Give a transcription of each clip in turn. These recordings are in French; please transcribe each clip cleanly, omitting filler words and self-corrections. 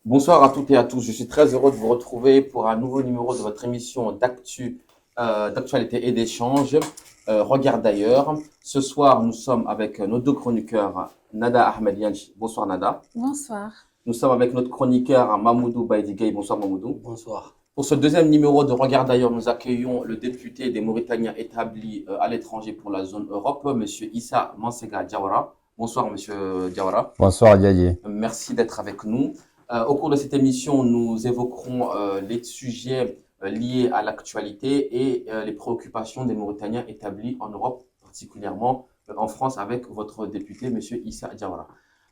Bonsoir à toutes et à tous. Je suis très heureux de vous retrouver pour un nouveau numéro de votre émission d'actualité et d'échange. Regarde d'ailleurs. Ce soir, nous sommes avec nos deux chroniqueurs, Nada Ahmedian. Bonsoir Nada. Bonsoir. Nous sommes avec notre chroniqueur Mamoudou Baidigay. Bonsoir Mamoudou. Bonsoir. Pour ce deuxième numéro de Regard d'ailleurs, nous accueillons le député des Mauritaniens établis à l'étranger pour la zone Europe, Monsieur Issa Mansega Diawara. Bonsoir Monsieur Diawara. Bonsoir Diadier. Merci d'être avec nous. Au cours de cette émission, nous évoquerons les sujets liés à l'actualité et les préoccupations des Mauritaniens établis en Europe, particulièrement en France, avec votre député, Monsieur Issa Diawara.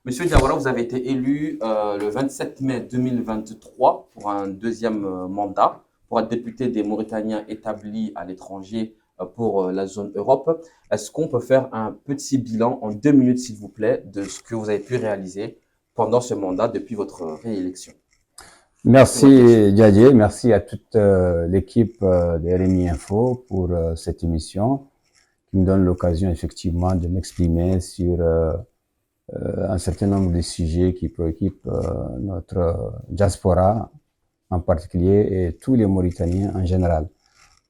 Monsieur Diawara, vous avez été élu le 27 mai 2023 pour un deuxième mandat, pour être député des Mauritaniens établis à l'étranger pour la zone Europe. Est-ce qu'on peut faire un petit bilan en 2 minutes, s'il vous plaît, de ce que vous avez pu réaliser pendant ce mandat depuis votre réélection? Merci Diadier, merci à toute l'équipe de RMI Info pour cette émission qui me donne l'occasion effectivement de m'exprimer sur un certain nombre de sujets qui préoccupent notre diaspora en particulier et tous les Mauritaniens en général.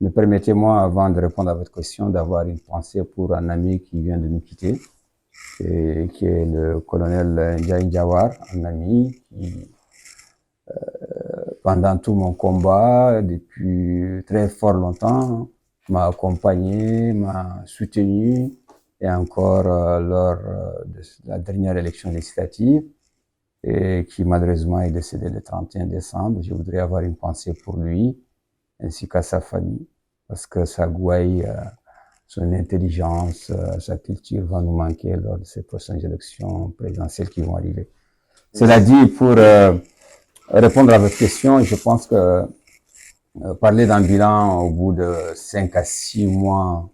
Mais permettez-moi, avant de répondre à votre question, d'avoir une pensée pour un ami qui vient de nous quitter, et qui est le colonel Ndiaye Diawar, un ami qui, pendant tout mon combat, depuis très fort longtemps, m'a accompagné, m'a soutenu, et encore lors de la dernière élection législative, et qui malheureusement est décédé le 31 décembre. Je voudrais avoir une pensée pour lui, ainsi qu'à sa famille, parce que sa gouaille, son intelligence, sa culture va nous manquer lors de ces prochaines élections présidentielles qui vont arriver. Cela dit, pour répondre à votre question, je pense que parler d'un bilan au bout de 5 à 6 mois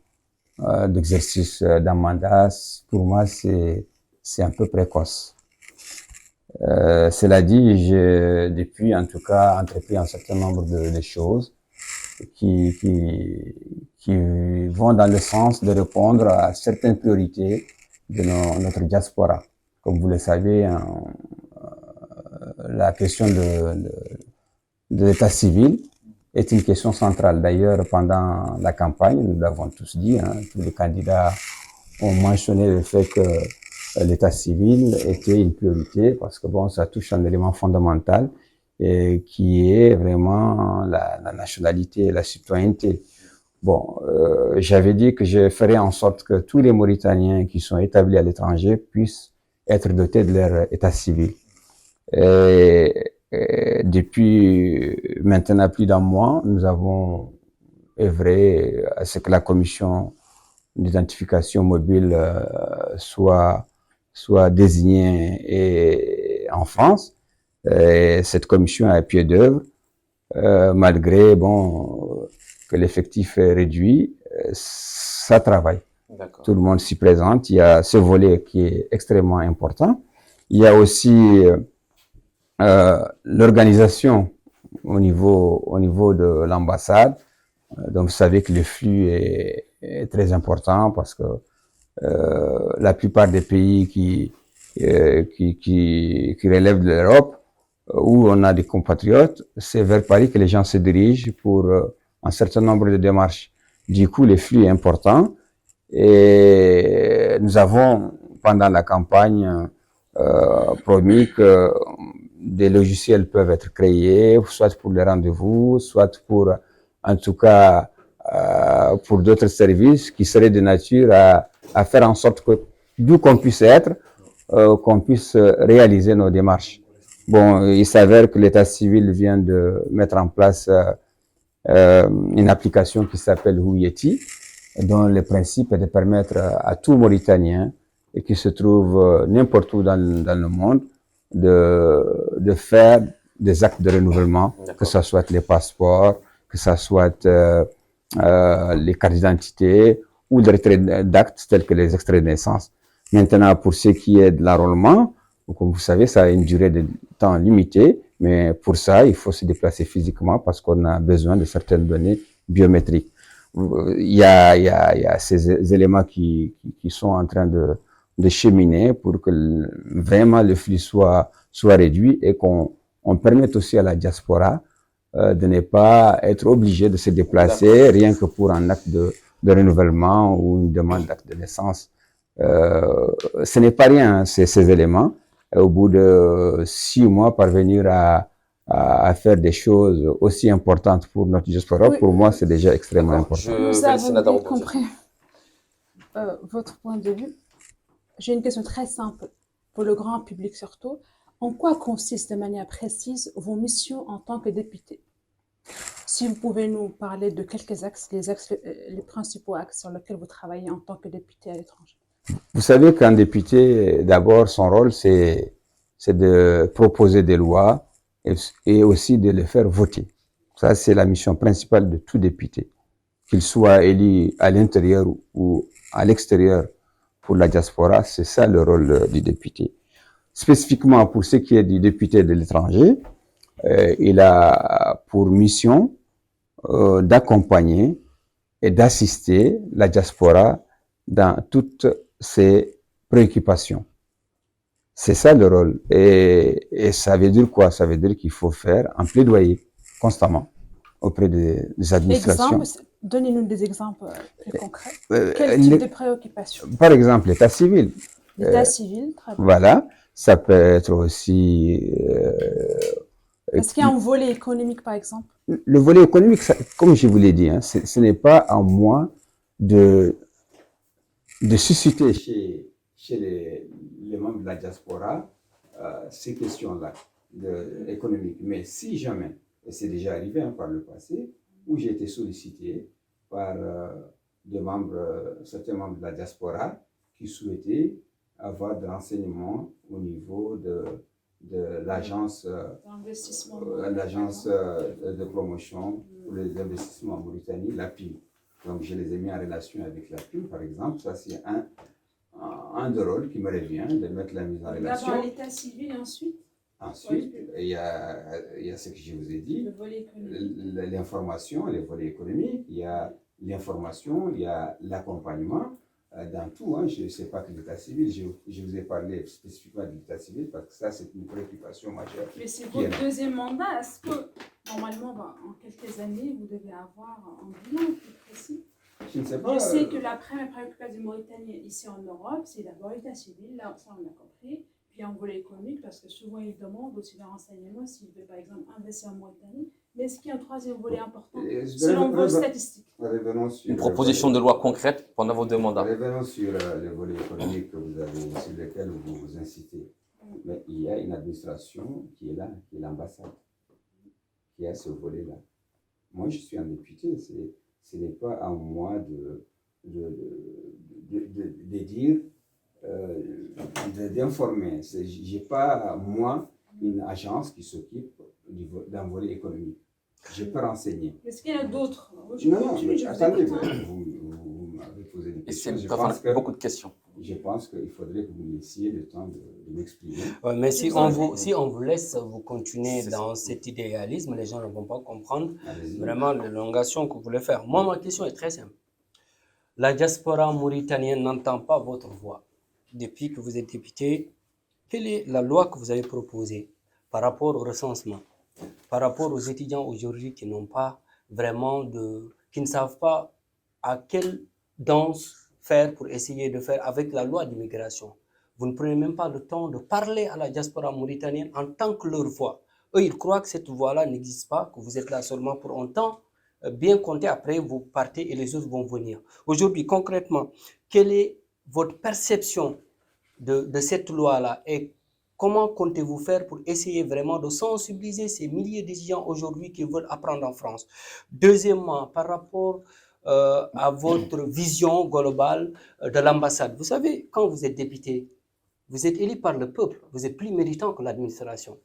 d'exercice d'un mandat, pour moi, c'est un peu précoce. Cela dit, j'ai depuis, en tout cas, entrepris un certain nombre de choses qui vont dans le sens de répondre à certaines priorités de notre diaspora. Comme vous le savez, la question de l'état civil est une question centrale. D'ailleurs, pendant la campagne, nous l'avons tous dit, tous les candidats ont mentionné le fait que l'état civil était une priorité parce que bon, ça touche un élément fondamental et qui est vraiment la nationalité et la citoyenneté. Bon, j'avais dit que je ferais en sorte que tous les Mauritaniens qui sont établis à l'étranger puissent être dotés de leur état civil. Et depuis maintenant plus d'un mois, nous avons œuvré à ce que la commission d'identification mobile soit désignée en France. Et cette commission est à pied d'œuvre, malgré que l'effectif est réduit, ça travaille. Tout le monde s'y présente. Il y a ce volet qui est extrêmement important. Il y a aussi l'organisation au niveau de l'ambassade. Donc, vous savez que le flux est très important parce que la plupart des pays qui relèvent de l'Europe, où on a des compatriotes, c'est vers Paris que les gens se dirigent pour un certain nombre de démarches. Du coup, le flux est important et nous avons, pendant la campagne, promis que des logiciels peuvent être créés, soit pour les rendez-vous, soit pour, en tout cas, pour d'autres services qui seraient de nature à faire en sorte que, d'où qu'on puisse être, qu'on puisse réaliser nos démarches. Bon, il s'avère que l'État civil vient de mettre en place une application qui s'appelle Houyeti, dont le principe est de permettre à tout Mauritanien et qui se trouve n'importe où dans le monde de faire des actes de renouvellement, que ce soit les passeports, que ce soit les cartes d'identité ou les retraits d'actes tels que les extraits de naissance. Maintenant, pour ce qui est de l'enrôlement, comme vous savez, ça a une durée de temps limitée, mais pour ça, il faut se déplacer physiquement parce qu'on a besoin de certaines données biométriques. Il y a ces éléments qui sont en train de cheminer pour que vraiment le flux soit réduit et qu'on on permette aussi à la diaspora de ne pas être obligé de se déplacer rien que pour un acte de renouvellement ou une demande d'acte de naissance. Ce n'est pas rien, ces éléments. Au bout de 6 mois, parvenir à faire des choses aussi importantes pour notre diaspora, Oui. pour moi, c'est déjà extrêmement important. Nous avons bien compris votre point de vue. J'ai une question très simple pour le grand public surtout. En quoi consistent de manière précise vos missions en tant que député? Si vous pouvez nous parler de quelques axes, les principaux axes sur lesquels vous travaillez en tant que député à l'étranger. Vous savez qu'un député, d'abord, son rôle, c'est de proposer des lois et aussi de les faire voter. Ça, c'est la mission principale de tout député, qu'il soit élu à l'intérieur ou à l'extérieur pour la diaspora. C'est ça le rôle du député. Spécifiquement pour ce qui est du député de l'étranger, il a pour mission d'accompagner et d'assister la diaspora dans toutes ses préoccupations. C'est ça le rôle. Et ça veut dire quoi? Ça veut dire qu'il faut faire un plaidoyer constamment auprès des administrations. Donnez-nous des exemples plus concrets. Quel type de préoccupations? Par exemple, l'état civil. L'état civil, très bien. Voilà. Ça peut être aussi... Est-ce qu'il y a un volet économique, par exemple? Le volet économique, ça, comme je vous l'ai dit, hein, ce n'est pas à moi de susciter chez les membres de la diaspora ces questions-là économiques. Mais si jamais, et c'est déjà arrivé par le passé, où j'ai été sollicité par certains membres de la diaspora qui souhaitaient avoir de renseignements au niveau de l'agence de promotion pour les investissements en Mauritanie, la PIM. Donc, je les ai mis en relation avec la PIM, par exemple. Ça, c'est un des rôles qui me revient, de mettre la mise en relation. D'abord l'état civil et ensuite? Ensuite, il y a ce que je vous ai dit, l'information, les volets économiques, il y a l'information, il y a l'accompagnement. Dans tout, hein, je ne sais pas que l'état civil, je vous ai parlé spécifiquement de l'état civil parce que ça, c'est une préoccupation majeure. Mais c'est votre deuxième mandat. Est-ce que, normalement, en quelques années, vous devez avoir un bilan plus précis? Je ne sais pas. Je sais que la première préoccupation du Mauritanien ici en Europe, c'est d'abord l'état civil, là, ça on a compris. Puis un volet économique, parce que souvent ils demandent aussi des renseignements s'ils veulent par exemple investir en Mauritanie. Mais est-ce qu'il y a un troisième volet important selon vos statistiques? Une proposition de loi concrète pendant vos 2 mandats. Revenons sur les volets économiques sur lesquels vous vous incitez. Mais il y a une administration qui est là, qui est l'ambassade, qui a ce volet-là. Moi, je suis un député, ce n'est pas à moi de dire, d'informer. Je n'ai pas, moi, une agence qui s'occupe d'un volet économique. Je peux renseigner. Est-ce qu'il y en a d'autres? Non, attendez, vous m'avez posé des questions. Beaucoup de questions. Je pense qu'il faudrait que vous me laissiez le temps de m'exprimer. Ouais, mais si on vous laisse vous continuer dans cet idéalisme, les gens ne vont pas comprendre vraiment l'élongation que vous voulez faire. Moi, ma question est très simple. La diaspora mauritanienne n'entend pas votre voix. Depuis que vous êtes député, quelle est la loi que vous avez proposée par rapport au recensement, par rapport aux étudiants aujourd'hui qui n'ont pas vraiment qui ne savent pas à quelle danse faire pour essayer de faire avec la loi d'immigration. Vous ne prenez même pas le temps de parler à la diaspora mauritanienne en tant que leur voix. Eux, ils croient que cette voix-là n'existe pas, que vous êtes là seulement pour un temps bien compté, après vous partez et les autres vont venir. Aujourd'hui, concrètement, quelle est votre perception de cette loi-là et comment comptez-vous faire pour essayer vraiment de sensibiliser ces milliers d'étudiants aujourd'hui qui veulent apprendre en France? Deuxièmement, par rapport à votre vision globale de l'ambassade. Vous savez, quand vous êtes député, vous êtes élu par le peuple, vous êtes plus méritant que l'administration.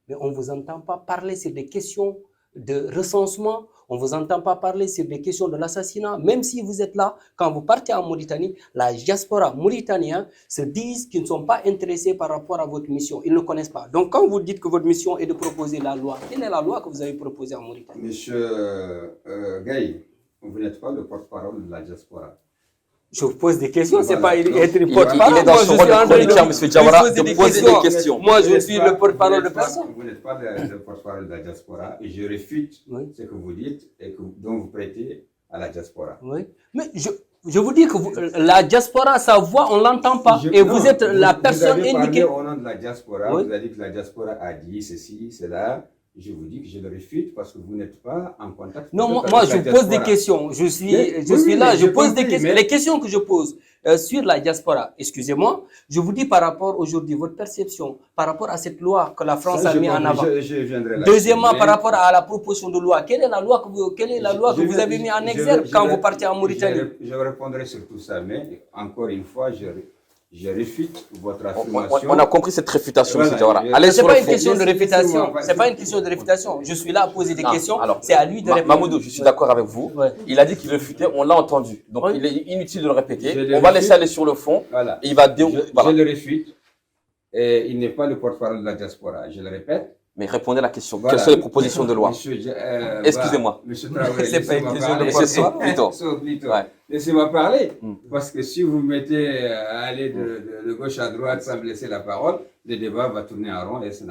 Mais on ne vous entend pas parler sur des questions de recensement, on ne vous entend pas parler sur des questions de l'assassinat. Même si vous êtes là, quand vous partez en Mauritanie, la diaspora mauritanienne se disent qu'ils ne sont pas intéressés par rapport à votre mission. Ils ne connaissent pas. Donc quand vous dites que votre mission est de proposer la loi, quelle est la loi que vous avez proposée en Mauritanie? Monsieur Gaye, vous n'êtes pas le porte-parole de la diaspora. Je vous pose des questions, c'est pas Voilà. être Il porte-parole. est dans Moi, son je rôle suis en de train chroniqueur, M. Diawara, de poser des questions. Moi, je Vous suis n'êtes le pas- porte-parole vous de n'êtes pas- personne. Vous n'êtes pas le porte-parole de la diaspora et je réfute Oui. ce que vous dites et dont vous prêtez à la diaspora. Oui. Mais je vous dis que la diaspora, sa voix, on l'entend pas. Je- Et non, vous êtes la vous personne avez parlé indiquée. au nom de la diaspora, Oui. vous avez dit que la diaspora a dit ceci, cela. Je vous dis que je le réfute parce que vous n'êtes pas en contact. Non, peut-être moi, avec je la pose des diaspora. questions. Je Mais- suis oui, là, mais je j'ai pose des compris, questions. mais- Les questions que je pose sur la diaspora, excusez-moi, je vous dis par rapport aujourd'hui, votre perception, par rapport à cette loi que la France Ça, a je mis en comprends, avant. je viendrai là-dessus, Deuxièmement, mais- par rapport à la proposition de loi, quelle est la loi que vous avez mis en exergue quand vous partez en Mauritanie? Je répondrai sur tout ça, mais encore une fois, je réfute votre On affirmation. a compris cette réfutation, Voilà, M. Diawara. je- Allez C'est sur pas le une fond. question de réfutation. Laissez-moi- C'est pas une question de réfutation. Je suis là à poser des Non, questions. alors, C'est à lui de répondre. Mamoudou, je suis d'accord avec vous. Ouais. Il a dit qu'il réfutait, on l'a entendu. Donc, Oui. il est inutile de le répéter. Je le On va réfute. laisser aller sur le fond. Voilà. Et il va Je, voilà. je le réfute. Et il n'est pas le porte-parole de la diaspora. Je le répète. Mais répondez à la question. Voilà. Quelles sont les propositions de loi? Monsieur, Excusez-moi. Monsieur Traoré, C'est pas une laissez-moi question de parler. porte-parole. Plutôt. Plutôt. Ouais. Laissez-moi parler. Mm. Parce que si vous mettez à aller de gauche à droite sans me laisser la parole, le débat va tourner en rond et ça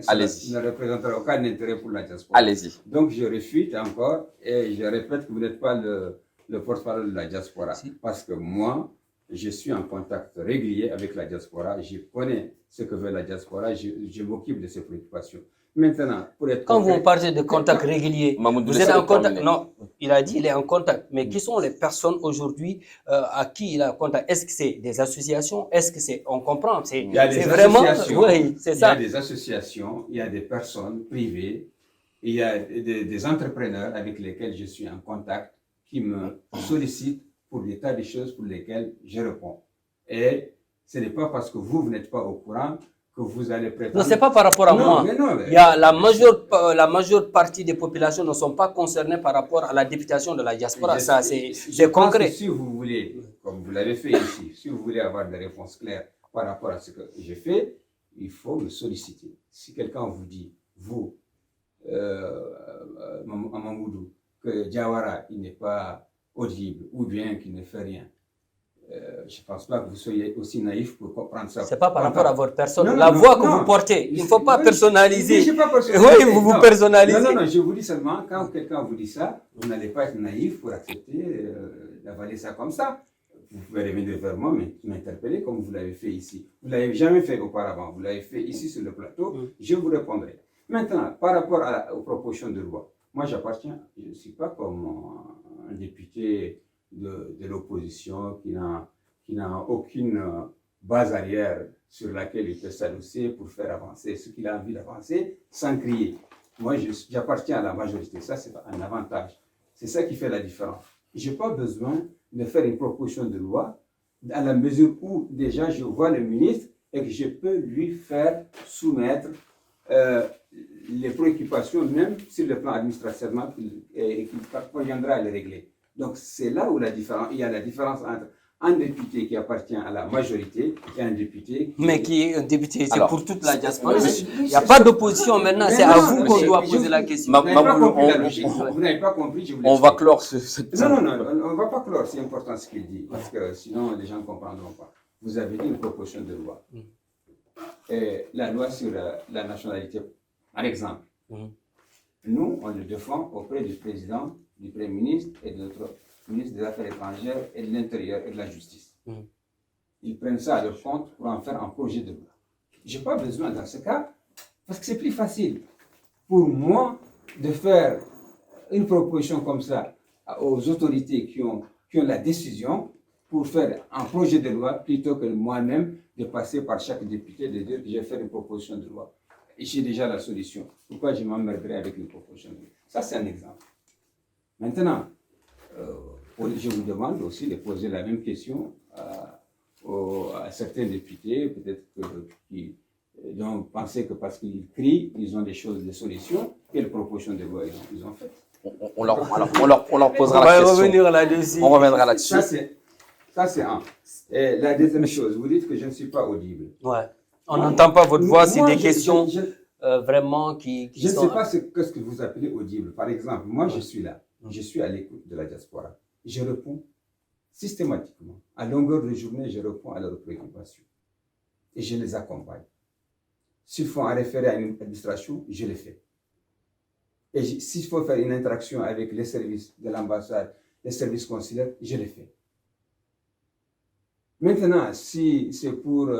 Allez-y. ne représentera aucun intérêt pour la diaspora. Allez-y. Donc je réfute encore et je répète que vous n'êtes pas le porte-parole de la diaspora. Si. Parce que moi, je suis en contact régulier avec la diaspora. Je connais ce que veut la diaspora. Je m'occupe de ses préoccupations. Maintenant, pour être Quand vous concret- parlez de contact régulier, Mamoudou, vous êtes laissez-le en contact. terminer. Non, il a dit il est en contact. Mais qui sont les personnes aujourd'hui à qui il a contact? Est-ce que c'est des associations? Est-ce que c'est. On comprend. C'est Il y a des vraiment. associations. Oui, c'est ça. Il y a des associations, il y a des personnes privées, il y a des entrepreneurs avec lesquels je suis en contact qui me sollicitent pour des tas de choses pour lesquelles je réponds. Et ce n'est pas parce que vous n'êtes pas au courant que vous allez prétendre... Non, c'est pas par rapport à Non, moi. mais non, mais- Il y a la majeure partie des populations ne sont pas concernées par rapport à la députation de la diaspora. Ça, c'est Je pense concret. que si vous voulez, comme vous l'avez fait ici, si vous voulez avoir des réponses claires par rapport à ce que j'ai fait, il faut me solliciter. Si quelqu'un vous dit, vous, Mamoudou, que Diawara, il n'est pas audible ou bien qu'il ne fait rien, je ne pense pas que vous soyez aussi naïf pour comprendre ça. C'est pas par rapport à votre personne. Non, non, La non, voix que non. vous portez, il ne faut pas Oui, personnaliser. oui, j'ai pas personnalisé. Oui, vous Non. personnalisez. Non, non, je vous dis seulement, quand quelqu'un vous dit ça, vous n'allez pas être naïf pour accepter d'avaler ça comme ça. Vous pouvez revenir vers moi, mais m'interpeller comme vous l'avez fait ici. Vous ne l'avez jamais fait auparavant. Vous l'avez fait ici sur le plateau. Je vous répondrai. Maintenant, par rapport aux propositions de loi, moi j'appartiens, je ne suis pas comme un député de l'opposition qui n'a aucune base arrière sur laquelle il peut s'adosser pour faire avancer ce qu'il a envie d'avancer sans crier. Moi, j'appartiens à la majorité. Ça, c'est un avantage. C'est ça qui fait la différence. Je n'ai pas besoin de faire une proposition de loi à la mesure où déjà je vois le ministre et que je peux lui faire soumettre les préoccupations, même sur le plan administrativement, et qu'il parviendra à les régler. Donc, c'est là où il y a la différence entre un député qui appartient à la majorité et un député Mais qui est un député, c'est Alors, pour toute la diaspora. oui, Il n'y a pas d'opposition maintenant, Mais c'est à non, vous mais qu'on c'est- doit je- poser la question. Vous n'avez pas Mamoudou, compris la on- logique. Vous n'avez pas compris, je vous On va l'explique. clore cette. Non, on ne va pas clore, c'est important ce qu'il dit, parce que sinon les gens ne comprendront pas. Vous avez dit une proposition de loi. Et la loi sur la nationalité, par exemple. Nous, on le défend auprès du président, du Premier ministre et de notre ministre des Affaires étrangères et de l'Intérieur et de la Justice. Ils prennent ça à leur compte pour en faire un projet de loi. Je n'ai pas besoin dans ce cas, parce que c'est plus facile pour moi de faire une proposition comme ça aux autorités qui ont la décision pour faire un projet de loi plutôt que moi-même de passer par chaque député de dire que je vais faire une proposition de loi. Et j'ai déjà la solution. Pourquoi je m'emmerderais avec une proposition de loi? Ça, c'est un exemple. Maintenant, je vous demande aussi de poser la même question à certains députés, peut-être qui ont pensé que parce qu'ils crient, ils ont des choses, des solutions. Quelle proposition de loi ils ont faites? On leur posera On la va question. revenir là-dessus. On reviendra là-dessus. Ça, c'est un. Et la deuxième chose, vous dites que je ne suis pas audible. Ouais. On n'entend pas votre voix, c'est Moi, des questions je vraiment qui ne sont. sais pas ce que vous appelez audible. Par exemple, moi, je suis là. Je suis à l'écoute de la diaspora. Je réponds systématiquement, à longueur de journée, je réponds à leurs préoccupations et je les accompagne. S'il faut en référer à une administration, je le fais. Et s'il faut faire une interaction avec les services de l'ambassade, les services consulaires, je le fais. Maintenant, si c'est pour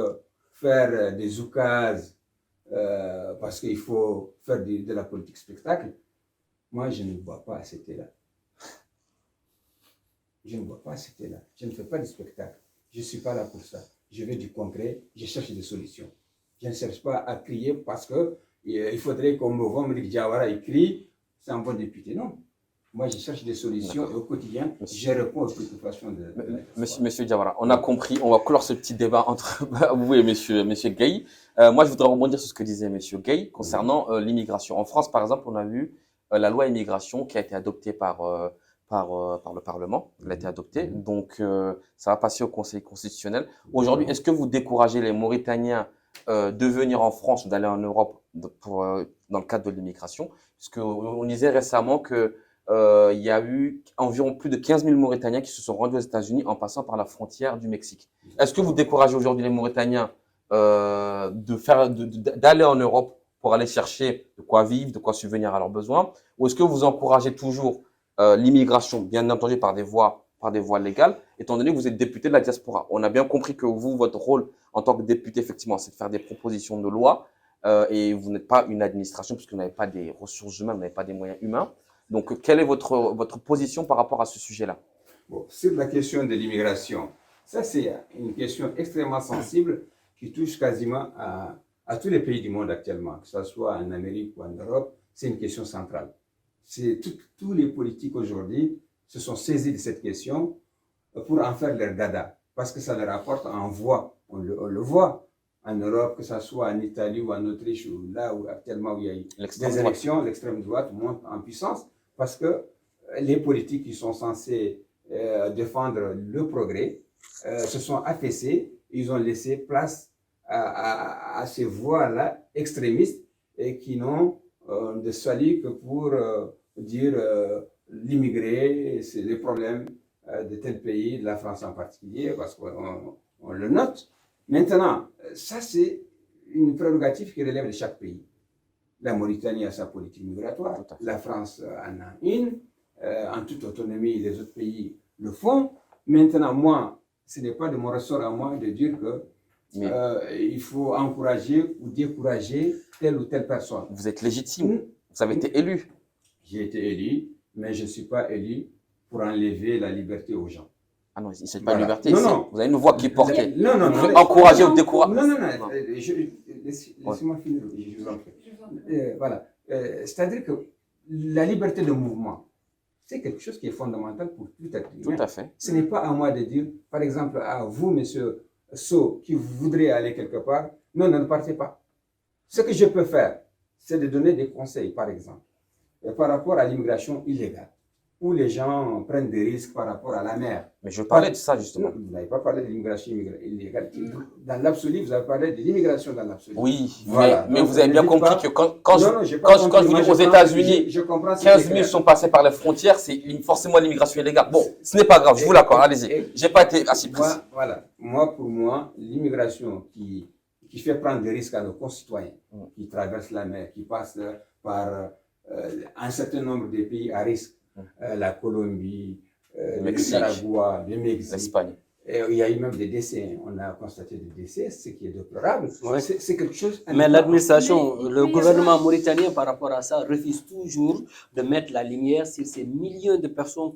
faire des oukases, parce qu'il faut faire de la politique spectacle, moi, je ne vois pas à cet là. Je ne vois pas à cet là. Je ne fais pas de spectacle. Je ne suis pas là pour ça. Je veux du concret, je cherche des solutions. Je ne cherche pas à crier parce que il faudrait qu'on me voit, me dire que Diawara, il crie, c'est un bon député. Non. Moi, je cherche des solutions et au quotidien, je réponds aux préoccupations de Monsieur Diawara, on a compris, on va clore ce petit débat entre vous et monsieur Gueye. Moi, je voudrais rebondir sur ce que disait monsieur Gueye concernant l'immigration. En France, par exemple, on a vu la loi immigration qui a été adoptée par le Parlement. Elle a été adoptée, donc ça va passer au Conseil constitutionnel. Aujourd'hui, est-ce que vous découragez les Mauritaniens de venir en France ou d'aller en Europe dans le cadre de l'immigration? Parce qu'on disait récemment que il y a eu environ plus de 15 000 Mauritaniens qui se sont rendus aux États-Unis en passant par la frontière du Mexique. Est-ce que vous découragez aujourd'hui les Mauritaniens d'aller en Europe pour aller chercher de quoi vivre, de quoi subvenir à leurs besoins, ou est-ce que vous encouragez toujours l'immigration, bien entendu par des voies légales, étant donné que vous êtes député de la diaspora? On a bien compris que vous, votre rôle en tant que député, effectivement, c'est de faire des propositions de loi et vous n'êtes pas une administration puisque vous n'avez pas des ressources humaines, vous n'avez pas des moyens humains. Donc, quelle est votre position par rapport à ce sujet-là? Bon, sur la question de l'immigration, ça c'est une question extrêmement sensible qui touche quasiment à tous les pays du monde actuellement, que ce soit en Amérique ou en Europe, c'est une question centrale. Tous les politiques aujourd'hui se sont saisis de cette question pour en faire leur dada, parce que ça leur apporte en voix. On le voit en Europe, que ce soit en Italie ou en Autriche, ou là où actuellement où il y a eu des élections, l'extrême droite monte en puissance, parce que les politiques qui sont censés défendre le progrès se sont affaissés, ils ont laissé place à ces voix-là extrémistes et qui n'ont de salut que pour dire l'immigré, c'est les problèmes de tel pays, de la France en particulier, parce qu'on le note. Maintenant, ça c'est une prérogative qui relève de chaque pays. La Mauritanie a sa politique migratoire, la France en a une, en toute autonomie, les autres pays le font. Maintenant, moi, ce n'est pas de mon ressort à moi de dire que il faut encourager ou décourager telle ou telle personne. Vous êtes légitime, vous avez été élu. J'ai été élu, mais je ne suis pas élu pour enlever la liberté aux gens. Ah non, ce n'est pas une liberté, non. Vous avez une voix qui est portée. Non. Vous encourager ou décourager. Non. Laissez-moi finir, je vous en prie. Voilà. C'est-à-dire que la liberté de mouvement, c'est quelque chose qui est fondamental pour tout être humain. Tout à fait. Ce n'est pas à moi de dire, par exemple, à vous, monsieur So, qui voudrez aller quelque part, non, ne partez pas. Ce que je peux faire, c'est de donner des conseils, par exemple, par rapport à l'immigration illégale, où les gens prennent des risques par rapport à la mer. Mais je parlais de ça, justement. Non, vous n'avez pas parlé de l'immigration illégale. Dans l'absolu, vous avez parlé de l'immigration dans l'absolu. Oui, voilà. mais vous avez bien compris que quand je vous dis aux États-Unis, 15 000 sont passés par les frontières, c'est forcément l'immigration illégale. Bon, ce n'est pas grave, je vous l'accorde, allez-y. Je n'ai pas été assez précis. Voilà. Pour moi, l'immigration qui fait prendre des risques à nos concitoyens, qui traversent la mer, qui passent par un certain nombre de pays à risque, la Colombie, le Nicaragua, le Mexique, l'Espagne. Il y a eu même des décès. On a constaté des décès, ce qui est déplorable. Ouais. C'est quelque chose. Mais l'administration, le gouvernement mauritanien, par rapport à ça, refuse toujours de mettre la lumière sur ces millions de personnes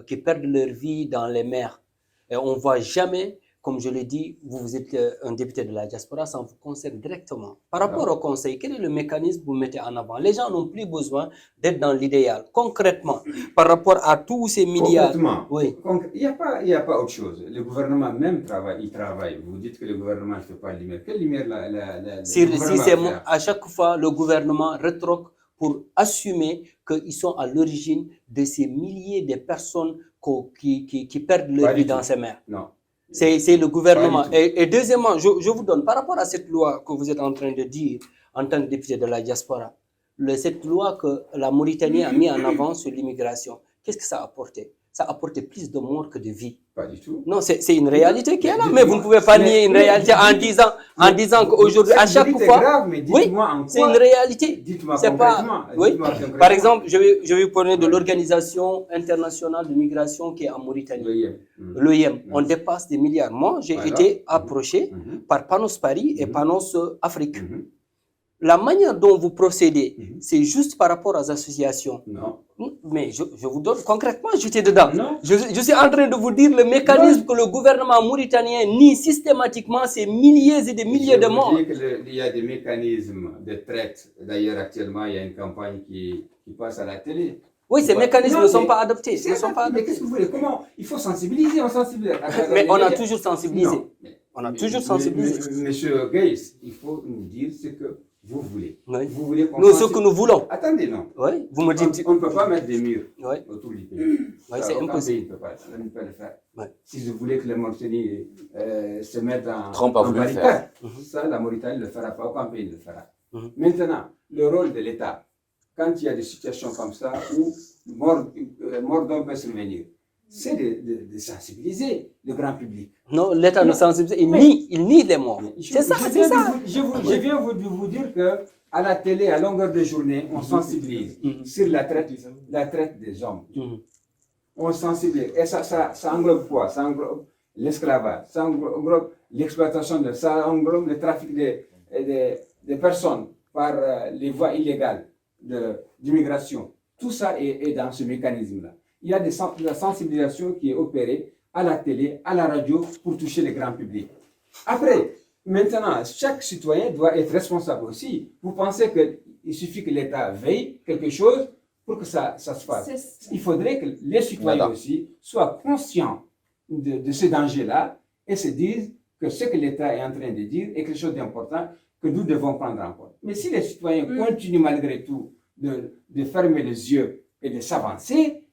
qui perdent leur vie dans les mers. Et on ne voit jamais, comme je l'ai dit, vous êtes un député de la diaspora, ça vous concerne directement. Par rapport au conseil, quel est le mécanisme que vous mettez en avant? Les gens n'ont plus besoin d'être dans l'idéal. Concrètement, par rapport à tous ces milliards. Concrètement, oui. Il n'y a pas autre chose. Le gouvernement même travaille. Vous dites que le gouvernement ne fait pas de lumière. Quelle lumière à chaque fois, le gouvernement rétroque pour assumer qu'ils sont à l'origine de ces milliers de personnes qui perdent leur vie dans ces mers. Non. C'est le gouvernement. Et deuxièmement, je vous donne, par rapport à cette loi que vous êtes en train de dire en tant que député de la diaspora, cette loi que la Mauritanie a mis en avant sur l'immigration, qu'est-ce que ça a apporté? ça a apporté plus de morts que de vies. Pas du tout. Non, c'est une réalité qui est là, mais vous ne pouvez pas nier une réalité en disant qu'aujourd'hui, à chaque fois, grave, mais oui, dites-moi en quoi. c'est une réalité. Dites-moi C'est concrètement. pas, oui. Dites-moi concrètement. Par exemple, je vais vous parler de l'Organisation internationale de migration qui est en Mauritanie, l'OIM. On dépasse des milliards. Moi, j'ai été approché par Panos Paris et Panos Afrique. La manière dont vous procédez, c'est juste par rapport aux associations. Non. Mais je vous donne concrètement, j'étais dedans. Non. Je suis en train de vous dire le mécanisme que le gouvernement mauritanien nie systématiquement ces milliers et des milliers de morts. Je vous dis qu'il y a des mécanismes de traite. D'ailleurs, actuellement, il y a une campagne qui passe à la télé. Oui, ces mécanismes ne sont pas adoptés. Ne sont pas Mais adoptés. qu'est-ce que vous voulez? Comment? Il faut sensibiliser, on sensibilise. Mais on a toujours sensibilisé. Non. On a toujours sensibilisé. Monsieur Gates, il faut nous dire ce que vous voulez. Oui. Vous voulez qu'on Nous, ce que nous voulons. Attendez, non. Oui, vous me dites. On ne peut pas mettre des murs Oui, autour du pays. oui, c'est Aucun impossible. pays ne peut le faire. Ouais. Si je voulais que les Mauritaniens se mettent en, Trump a en voulu le barricade, faire. ça, la Mauritanie ne le fera pas, aucun pays ne le fera. Mhm. Maintenant, le rôle de l'État, quand il y a des situations comme ça où mort d'homme peut survenir, c'est de sensibiliser le grand public. Non, l'État ne sensibilise. Il nie les morts. C'est ça, c'est ça. Je viens vous dire que à la télé, à longueur de journée, on sensibilise sur la traite des hommes. On sensibilise. Et ça englobe quoi? Ça englobe l'esclavage, ça englobe l'exploitation, ça englobe le trafic des personnes par les voies illégales d'immigration. Tout ça est dans ce mécanisme-là. Il y a de la sensibilisation qui est opérée à la télé, à la radio, pour toucher le grand public. Après, maintenant, chaque citoyen doit être responsable aussi. Vous pensez qu'il suffit que l'État veille quelque chose pour que ça se fasse. Il faudrait que les citoyens aussi soient conscients de ce danger-là et se disent que ce que l'État est en train de dire est quelque chose d'important que nous devons prendre en compte. Mais si les citoyens continuent malgré tout de fermer les yeux et de s'avancer,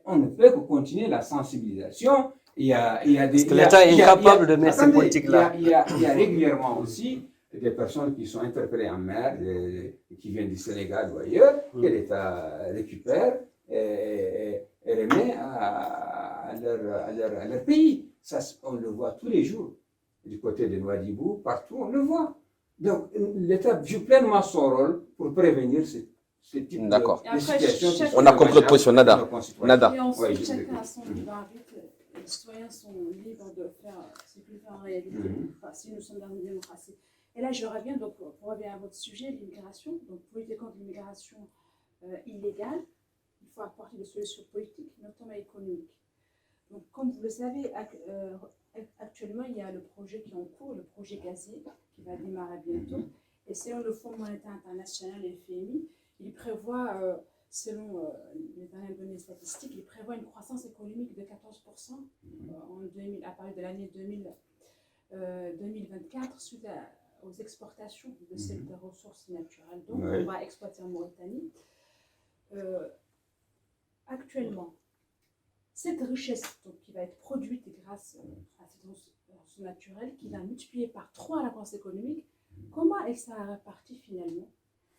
on ne peut que continuer la sensibilisation. Parce que l'État est incapable de mettre ces politiques-là. Il y a régulièrement aussi des personnes qui sont interpellées en mer, qui viennent du Sénégal ou ailleurs, que l'État récupère et remet à leur pays. Ça, on le voit tous les jours. Du côté de Nouadhibou, partout, on le voit. Donc, l'État joue pleinement son rôle pour prévenir ce type de situation. On a compris le position, Nada. Nada. Et ensuite, chacun a son libre arbitre. Les citoyens sont libres de faire ce qu'ils veulent en réalité, si nous sommes dans une démocratie. Et là, je reviens, donc, pour revenir à votre sujet, l'immigration. Donc, pour lutter contre l'immigration illégale, il faut apporter des solutions politiques, notamment économiques. Donc, comme vous le savez, actuellement, il y a le projet qui est en cours, le projet gazier, qui va démarrer bientôt. Et selon le Fonds monétaire international et le FMI, il prévoit, selon les dernières données statistiques, il prévoit une croissance économique de 14% à partir de l'année 2024 suite aux exportations de cette ressource naturelle. Donc, on va exploiter en Mauritanie. Actuellement, cette richesse qui va être produite grâce à cette ressource naturelle, qui va multiplier par 3 la croissance économique, comment elle sera répartie finalement?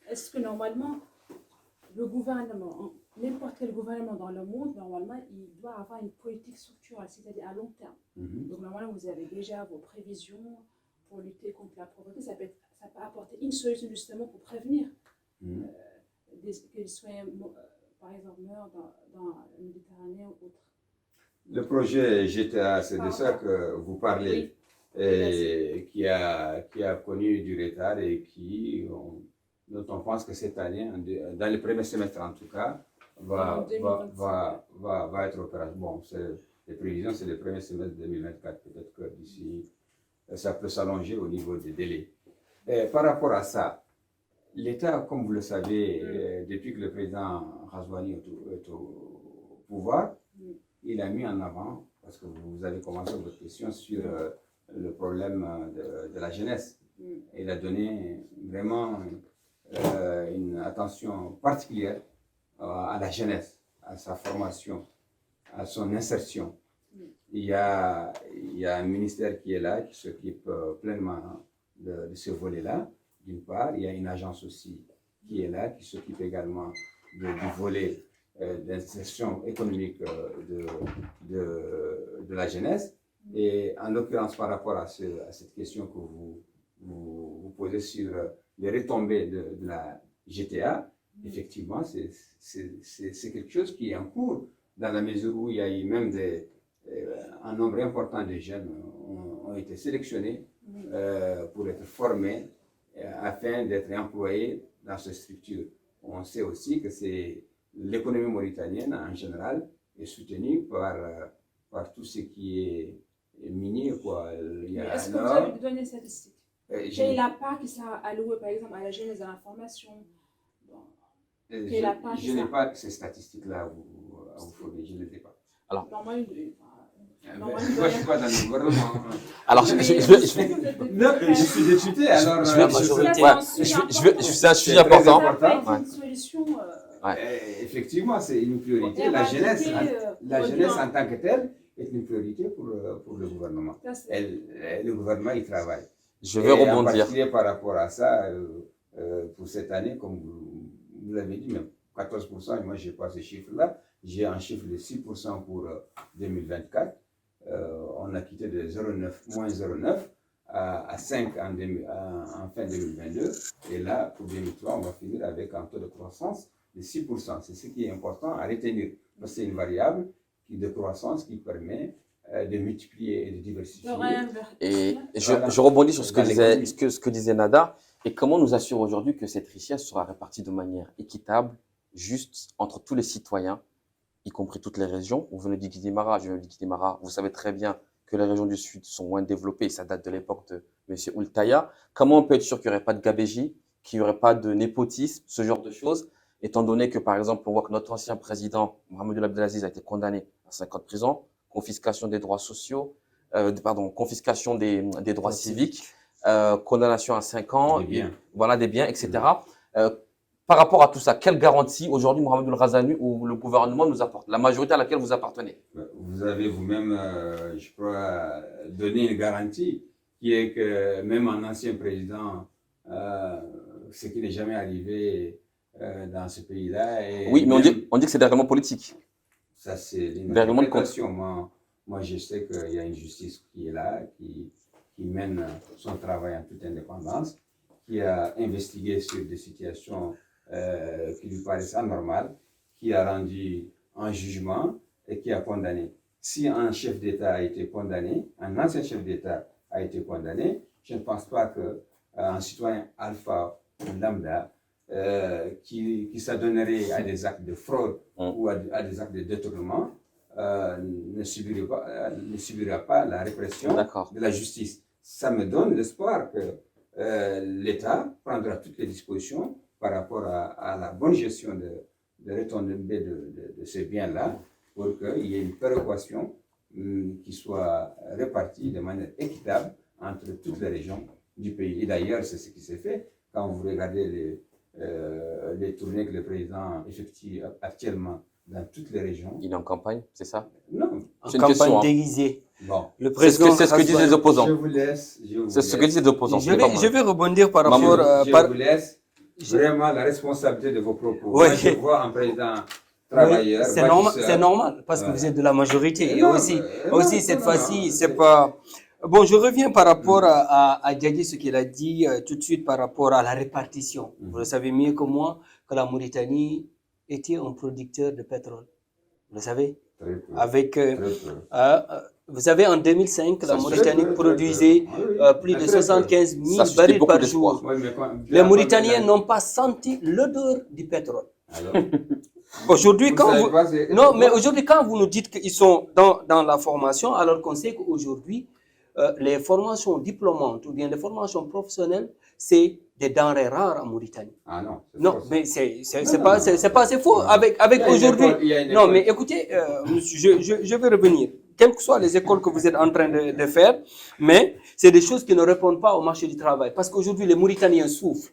Est-ce que normalement, le gouvernement, n'importe quel gouvernement dans le monde, normalement, il doit avoir une politique structurelle, c'est-à-dire à long terme. Donc normalement, vous avez déjà vos prévisions pour lutter contre la pauvreté. Ça peut apporter une solution justement pour prévenir que les citoyens, par exemple, meurent dans la Méditerranée ou autre. Le projet GTA, c'est de ça que vous parlez, et qui a connu du retard et dont on pense que cette année, dans le premier semestre en tout cas, va être opérationnel. Bon, les prévisions, c'est le premier semestre 2024. Peut-être que d'ici, ça peut s'allonger au niveau des délais. Et par rapport à ça, l'État, comme vous le savez, depuis que le président Razouani est au pouvoir, il a mis en avant, parce que vous avez commencé votre question sur le problème de la jeunesse. Il a donné vraiment une attention particulière à la jeunesse, à sa formation, à son insertion. Il y a un ministère qui est là, qui s'occupe pleinement de ce volet-là, d'une part. Il y a une agence aussi qui est là, qui s'occupe également du volet d'insertion économique de la jeunesse. Et en l'occurrence, par rapport à cette question que vous posez sur les retombées de la GTA, effectivement, c'est quelque chose qui est en cours, dans la mesure où il y a eu même un nombre important de jeunes ont été sélectionnés pour être formés afin d'être employés dans ces structures. On sait aussi que l'économie mauritanienne en général est soutenue par tout ce qui est minier. Est-ce que vous avez des données statistiques? Quelle est la part qui sera allouée, par exemple, à la jeunesse de l'information? Je n'ai pas ces statistiques-là à vous fournir, je ne les ai pas. Alors, moi, je ne suis pas dans le gouvernement. Alors, je suis député, alors. C'est un sujet important. Une solution. Effectivement, c'est une priorité. La jeunesse en tant que telle est une priorité pour le gouvernement. Le gouvernement y travaille. Je vais rebondir. En particulier par rapport à ça, pour cette année, comme vous l'avez dit, même 14%, et moi je n'ai pas ce chiffre-là, j'ai un chiffre de 6% pour 2024. On a quitté de moins 0,9 à 5 en fin 2022. Et là, pour 2023, on va finir avec un taux de croissance de 6%. C'est ce qui est important à retenir. Parce que c'est une variable de croissance qui permet de multiplier et de diversifier. Et je rebondis sur ce que disait Nada. Et comment nous assurer aujourd'hui que cette richesse sera répartie de manière équitable, juste entre tous les citoyens, y compris toutes les régions? Vous venez d'Iguidimara, je viens d'Iguidimara. Vous savez très bien que les régions du Sud sont moins développées. Ça date de l'époque de M. Oultaya. Comment on peut être sûr qu'il n'y aurait pas de gabégie, qu'il n'y aurait pas de népotisme, ce genre de choses, étant donné que, par exemple, on voit que notre ancien président, Mohamed Abdelaziz, a été condamné à 5 ans de prison, confiscation des droits sociaux, confiscation des droits civiques, condamnation à 5 ans, des biens, etc. Par rapport à tout ça, quelle garantie aujourd'hui Mohamed Razani ou le gouvernement nous apporte, la majorité à laquelle vous appartenez? Vous avez vous-même, je crois, donné une garantie qui est que même un ancien président, ce qui n'est jamais arrivé dans ce pays-là. Oui, mais on dit que c'est des règlements politiques. Ça, c'est une interprétation. Moi, je sais qu'il y a une justice qui est là, qui mène son travail en toute indépendance, qui a investigué sur des situations qui lui paraissent anormales, qui a rendu un jugement et qui a condamné. Si un chef d'État a été condamné, un ancien chef d'État a été condamné, je ne pense pas qu'un citoyen alpha ou lambda qui s'adonnerait à des actes de fraude ou à des actes de détournement ne subira pas la répression de la justice. Ça me donne l'espoir que l'État prendra toutes les dispositions par rapport à la bonne gestion de retombées de ces biens-là pour qu'il y ait une péréquation qui soit répartie de manière équitable entre toutes les régions du pays. Et d'ailleurs, c'est ce qui s'est fait. Quand vous regardez les tournées que le président effectue actuellement dans toutes les régions. Il est en campagne, c'est ça? Non. En campagne déguisée. Bon. C'est ce que disent les opposants. Je vous laisse. C'est ce que disent les opposants. Je vais rebondir par rapport à... Je vous laisse vraiment la responsabilité de vos propos. Moi, je vois un président travailleur. C'est normal, parce que vous êtes de la majorité. Et aussi cette fois-ci, c'est pas... Bon, je reviens par rapport à Diadji, ce qu'il a dit tout de suite par rapport à la répartition. Vous le savez mieux que moi que la Mauritanie était un producteur de pétrole. Vous le savez? Avec, vous savez, en 2005, la Mauritanie produisait plus de 75 000 barils par jour. Les Mauritaniens n'ont pas senti l'odeur du pétrole. Aujourd'hui, quand vous nous dites qu'ils sont dans la formation, alors qu'on sait qu'aujourd'hui, les formations diplômantes ou bien les formations professionnelles, c'est des denrées rares en Mauritanie. Ah non. Non, mais c'est pas assez faux. Avec aujourd'hui. Non, mais écoutez, je vais revenir. Quelles que soient les écoles que vous êtes en train de faire, mais c'est des choses qui ne répondent pas au marché du travail. Parce qu'aujourd'hui, les Mauritaniens souffrent.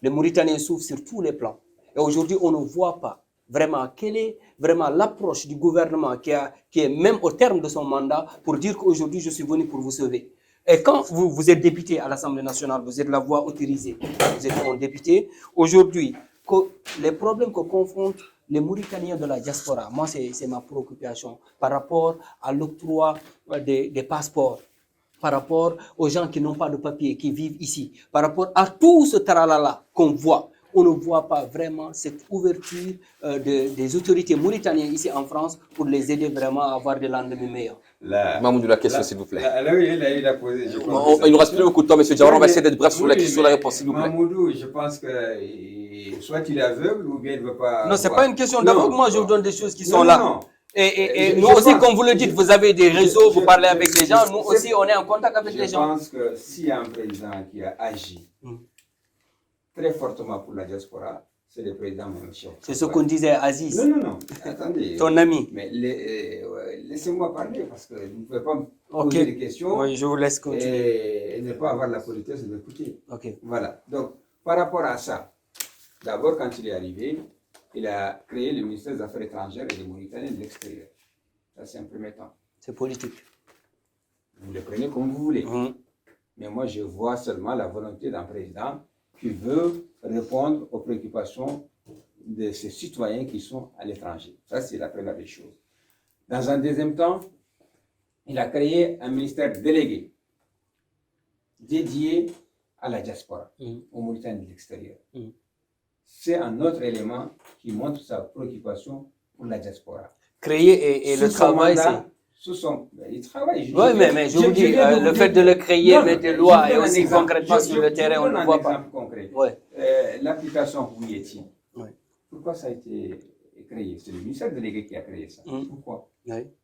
Les Mauritaniens souffrent sur tous les plans. Et aujourd'hui, on ne voit pas vraiment quelle est vraiment l'approche du gouvernement qui est même au terme de son mandat pour dire qu'aujourd'hui, je suis venu pour vous sauver. Et quand vous êtes député à l'Assemblée nationale, vous êtes la voix autorisée, vous êtes un député, aujourd'hui, les problèmes que confrontent les Mauritaniens de la diaspora, moi c'est ma préoccupation par rapport à l'octroi des passeports, par rapport aux gens qui n'ont pas de papier, qui vivent ici, par rapport à tout ce tralala qu'on voit. On ne voit pas vraiment cette ouverture des autorités mauritaniennes ici en France pour les aider vraiment à avoir des lendemains meilleurs. Mamoudou, la question, s'il vous plaît. Oui, il a posé. Il nous reste plus beaucoup de temps, monsieur Diawara. On va essayer d'être bref sur la question, la réponse, s'il vous plaît. Mamoudou, je pense que soit il est aveugle ou bien il ne veut pas. Non, ce n'est pas une question d'aveugle. Moi, je vous donne des choses qui sont là. Non. Et nous aussi, comme vous le dites, vous avez des réseaux, vous parlez avec les gens. Nous aussi, on est en contact avec les gens. Je pense que s'il y a un président qui a agi très fortement pour la diaspora, c'est le président Mélenchon. C'est ce qu'on disait à Aziz. Non. Attendez. Ton ami. Mais laissez-moi parler parce que vous ne pouvez pas me poser des questions. Oui, je vous laisse continuer. Et ne pas avoir la politesse de m'écouter. Ok. Voilà. Donc, par rapport à ça, d'abord, quand il est arrivé, il a créé le ministère des Affaires étrangères et des Mauritaniens de l'extérieur. Ça, c'est un premier temps. C'est politique. Vous le prenez comme vous voulez. Mais moi, je vois seulement la volonté d'un président qui veut répondre aux préoccupations de ses citoyens qui sont à l'étranger. Ça, c'est la première des choses. Dans un deuxième temps, il a créé un ministère délégué dédié à la diaspora, aux Mauritaniens de l'extérieur. C'est un autre élément qui montre sa préoccupation pour la diaspora. Créer et le travail, c'est... Il travaille. Oui, mais je vous dis, le fait de le créer, mettre des lois et aussi concrètement sur le terrain, on ne voit pas. Concret. Ouais. L'application pour Yeti. Pourquoi ça a été créé? C'est le ministère délégué qui a créé ça. Pourquoi?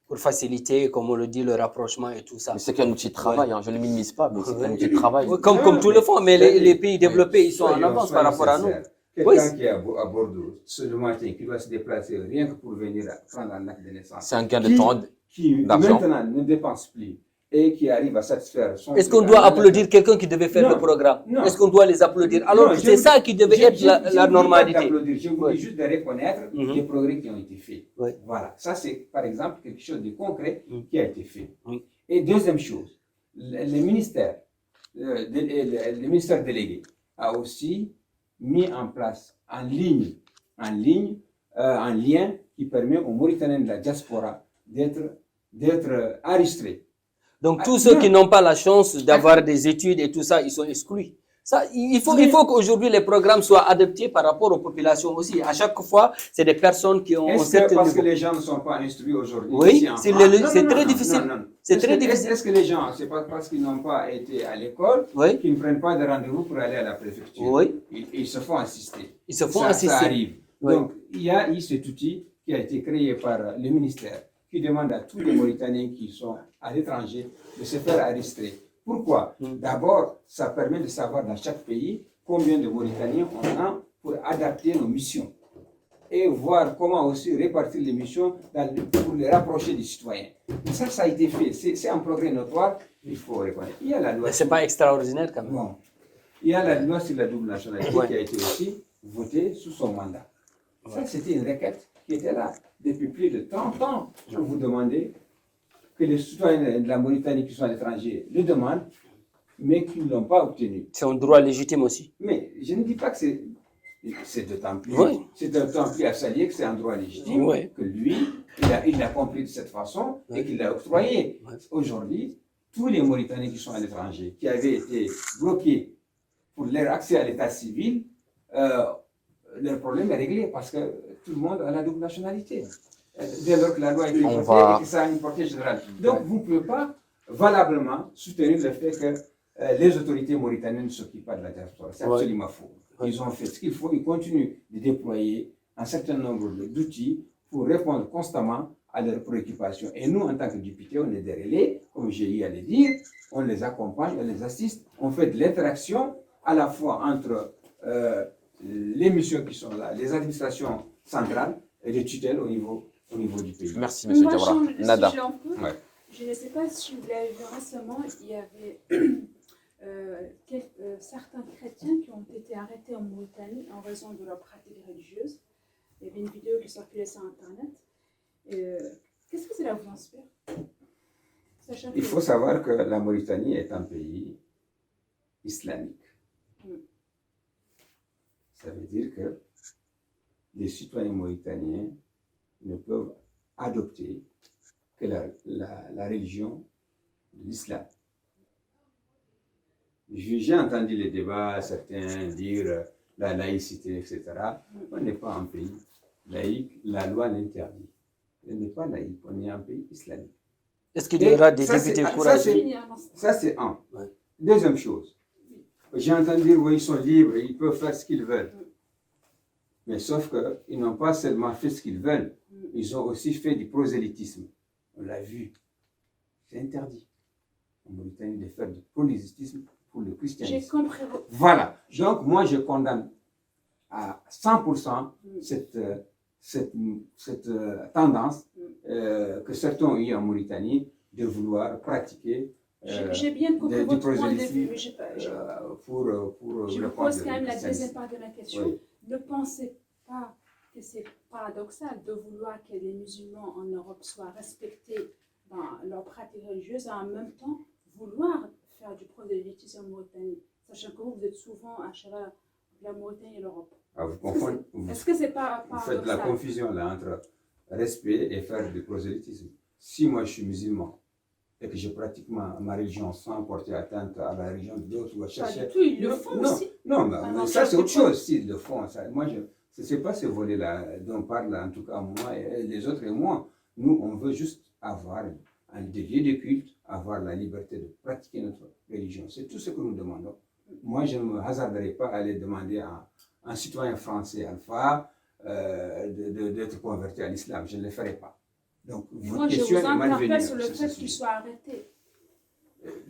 Pour faciliter, comme on le dit, le rapprochement et tout ça. Mais c'est qu'un outil de travail, je ne le minimise pas, mais c'est un outil de travail. Comme tout le fond, mais les pays développés, ils sont en avance par rapport à nous. Quelqu'un qui est à Bordeaux, ce matin, qui doit se déplacer rien que pour venir prendre un acte de naissance. C'est un gain de temps, qui d'argent. maintenant ne dépense plus et qui arrive à satisfaire son... Est-ce qu'on doit applaudir quelqu'un qui devait faire le programme? Est-ce qu'on doit les applaudir? Alors que c'est ça qui devait être la normalité. Je vous dis juste de reconnaître les progrès qui ont été faits. Voilà, ça c'est par exemple quelque chose de concret qui a été fait. Et deuxième chose, le ministère délégué a aussi mis en place un lien qui permet aux Mauritaniens de la diaspora d'être enregistrés. Donc tous ceux qui n'ont pas la chance d'avoir des études et tout ça, ils sont exclus. Ça, il faut qu'aujourd'hui les programmes soient adaptés par rapport aux populations aussi. À chaque fois, c'est des personnes qui ont un certain parce niveau. que les gens ne sont pas instruits aujourd'hui? Oui, c'est très difficile. C'est très difficile. Est-ce que les gens, c'est pas parce qu'ils n'ont pas été à l'école, qu'ils ne prennent pas de rendez-vous pour aller à la préfecture? Oui. Ils se font assister. Ils se font assister. Ça arrive. Donc, il y a eu cet outil qui a été créé par le ministère qui demande à tous les Mauritaniens qui sont à l'étranger de se faire enregistrer. Pourquoi? D'abord, ça permet de savoir dans chaque pays combien de Mauritaniens on a pour adapter nos missions et voir comment aussi répartir les missions pour les rapprocher des citoyens. Ça a été fait. C'est un progrès notoire, il faut reconnaître. Il y a la loi. Mais c'est pas extraordinaire quand même. Bon. Il y a la loi sur la double nationalité qui a été aussi votée sous son mandat. Ça, c'était une requête qui était là depuis plus de 30 ans. Je vous demandais que les citoyens de la Mauritanie qui sont à l'étranger le demandent, mais qu'ils ne l'ont pas obtenu. C'est un droit légitime aussi. Mais je ne dis pas que c'est d'autant plus, à saluer que c'est un droit légitime, que lui, il l'a compris de cette façon et qu'il l'a octroyé. Aujourd'hui, tous les Mauritaniens qui sont à l'étranger, qui avaient été bloqués pour leur accès à l'état civil, leur problème est réglé parce que tout le monde a la double nationalité. Dès lors que la loi est votée et que ça a une portée générale. Donc, vous ne pouvez pas valablement soutenir le fait que les autorités mauritaniennes ne s'occupent pas de la diaspora. C'est absolument faux. Ils ont fait ce qu'il faut. Ils continuent de déployer un certain nombre d'outils pour répondre constamment à leurs préoccupations. Et nous, en tant que députés, on est des relais, comme j'ai eu à le dire, on les accompagne, on les assiste, on fait de l'interaction à la fois entre les missions qui sont là, les administrations centrales et les tutelles au niveau du pays. Merci, M. Diawara. Nada. Je ne sais pas si vous l'avez vu récemment, il y avait certains chrétiens qui ont été arrêtés en Mauritanie en raison de leur pratique religieuse. Il y avait une vidéo qui circulait sur Internet. Qu'est-ce que cela vous inspire? Il faut savoir que la Mauritanie est un pays islamique. Ça veut dire que les citoyens mauritaniens ne peuvent adopter que la religion de l'islam. J'ai entendu les débats, certains dire la laïcité, etc. On n'est pas un pays laïque, la loi l'interdit. On n'est pas laïque, on est un pays islamique. Est-ce qu'il y aura des Ça, députés c'est- courageux? Ça, c'est un. Ouais. Deuxième chose, j'ai entendu dire, oui, ils sont libres, ils peuvent faire ce qu'ils veulent. Mais sauf qu'ils n'ont pas seulement fait ce qu'ils veulent, ils ont aussi fait du prosélytisme. On l'a vu. C'est interdit en Mauritanie de faire du prosélytisme pour le J'ai christianisme. compris. Voilà. Donc, moi, je condamne à 100% cette tendance que certains ont eu en Mauritanie de vouloir pratiquer J'ai bien compris du votre point de prosélytisme vue, mais pour je le vous compte pose de quand même la christianisme. deuxième part de ma question. Oui. Ne pensez pas que c'est paradoxal de vouloir que les musulmans en Europe soient respectés dans leurs pratiques religieuses et en même temps vouloir faire du prosélytisme en Mauritanie, sachant que vous êtes souvent à cheval de la Mauritanie et l'Europe. Ah, vous confondez, Est-ce que c'est pas vous faites la paradoxal? confusion là entre respect et faire du prosélytisme. Si moi je suis musulman et que je pratique ma religion sans porter atteinte à la religion d'autres ou à Pas chercher. du tout, ils le Non, font non, aussi. non, mais Pendant ça c'est quelques autre fois. chose s'ils le font. Ça, moi, ce n'est pas ce volet-là dont parle en tout cas moi et les autres et moi. Nous, on veut juste avoir des lieux de culte, avoir la liberté de pratiquer notre religion. C'est tout ce que nous demandons. Moi, je ne me hasarderai pas à aller demander à un citoyen français alpha d'être converti à l'islam. Je ne le ferai pas. Donc, votre Moi, je question vous est malvenue interpelle sur le sur ce fait sujet. qu'ils soient arrêtés.